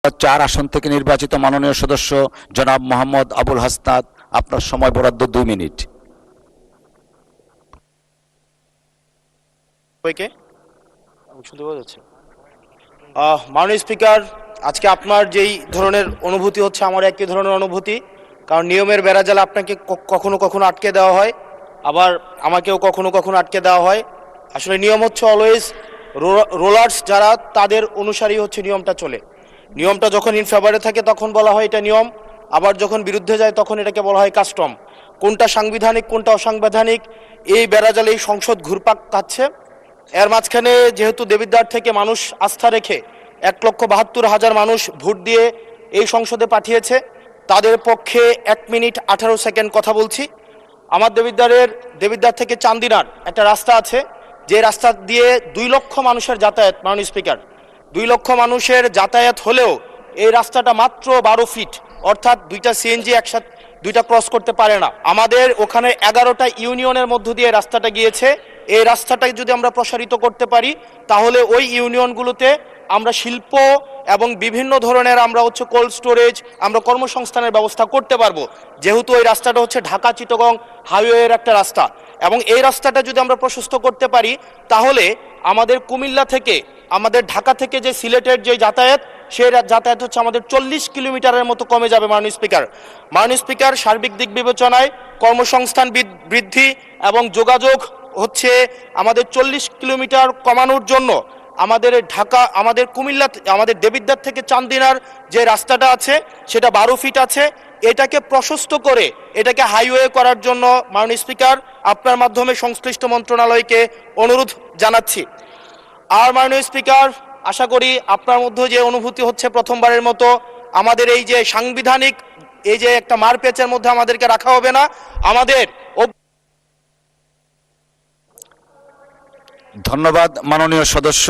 4 আসন থেকে নির্বাচিত মাননীয় সদস্য জনাব মোহাম্মদ আবুল হাসনাত, আপনার সময় বরাদ্দ 2 মিনিট। মাননীয় স্পিকার, আজকে আপনার যেই ধরনের অনুভূতি হচ্ছে আমার একই ধরনের অনুভূতি, কারণ নিয়মের বেড়াজালে আপনাকে কখনো কখনো আটকে দেওয়া হয়, আবার আমাকেও কখনো কখনো আটকে দেওয়া হয়। আসলে নিয়ম হচ্ছে অলওয়েজ রোলার্স যারা তাদের অনুসারেই হচ্ছে নিয়মটা চলে। নিয়মটা যখন ইন ফেভারে থাকে তখন বলা হয় এটা নিয়ম, আবার যখন বিরুদ্ধে যায় তখন এটাকে বলা হয় কাস্টম। কোনটা সাংবিধানিক কোনটা অসাংবিধানিক এই বেড়াজালে এই সংসদ ঘুরপাক খাচ্ছে। এর মাঝখানে যেহেতু দেবিদ্বার থেকে মানুষ আস্থা রেখে 1,72,000 মানুষ ভোট দিয়ে এই সংসদে পাঠিয়েছে, তাদের পক্ষে 1 মিনিট 18 সেকেন্ড কথা বলছি। আমার দেবিদ্বার থেকে চান্দিনার একটা রাস্তা আছে, যে রাস্তা দিয়ে 2 লক্ষ মানুষের যাতায়াত। মাননীয় স্পিকার, 2 লক্ষ মানুষের যাতায়াত হলেও এই রাস্তাটা মাত্র 12 ফিট, অর্থাৎ 2টা সিএনজি একসাথে 2টা ক্রস করতে পারে না। আমাদের ওখানে 11টা ইউনিয়নের মধ্য দিয়ে রাস্তাটা গিয়েছে। এই রাস্তাটাকে যদি আমরা প্রসারিত করতে পারি তাহলে ওই ইউনিয়নগুলোতে আমরা শিল্প এবং বিভিন্ন ধরনের আমরা হচ্ছে কোল্ড স্টোরেজ, আমরা কর্মসংস্থানের ব্যবস্থা করতে পারবো, যেহেতু ওই রাস্তাটা হচ্ছে ঢাকা চিটাগং হাইওয়ের একটা রাস্তা। এবং এই রাস্তাটা যদি আমরা প্রশস্ত করতে পারি তাহলে আমাদের কুমিল্লা থেকে, আমাদের ঢাকা থেকে যে সিলেটের যে যাতায়াত, সেই যাতায়াত হচ্ছে আমাদের 40 কিলোমিটারের মতো কমে যাবে। মাননীয় স্পিকার, সার্বিক দিক বিবেচনায় কর্মসংস্থান বৃদ্ধি এবং যোগাযোগ হচ্ছে আমাদের 40 কিলোমিটার কমানোর জন্য আমাদের কুমিল্লা, আমাদের দেবিদ্বার থেকে চান্দিনার যে রাস্তাটা আছে সেটা 12 ফিট আছে, এটাকে প্রশস্ত করে এটাকে হাইওয়ে করার জন্য মাননীয় স্পিকার আপনার মাধ্যমে সংশ্লিষ্ট মন্ত্রণালয়কে অনুরোধ জানাচ্ছি। আর মাননীয় স্পিকার, আশা করি আপনার মধ্যে যে অনুভূতি হচ্ছে প্রথমবারের মতো আমাদের এই যে সাংবিধানিক এই যে একটা মারপ্যাচের মধ্যে আমাদেরকে রাখা হবে না। আমাদের ধন্যবাদ মাননীয় সদস্য।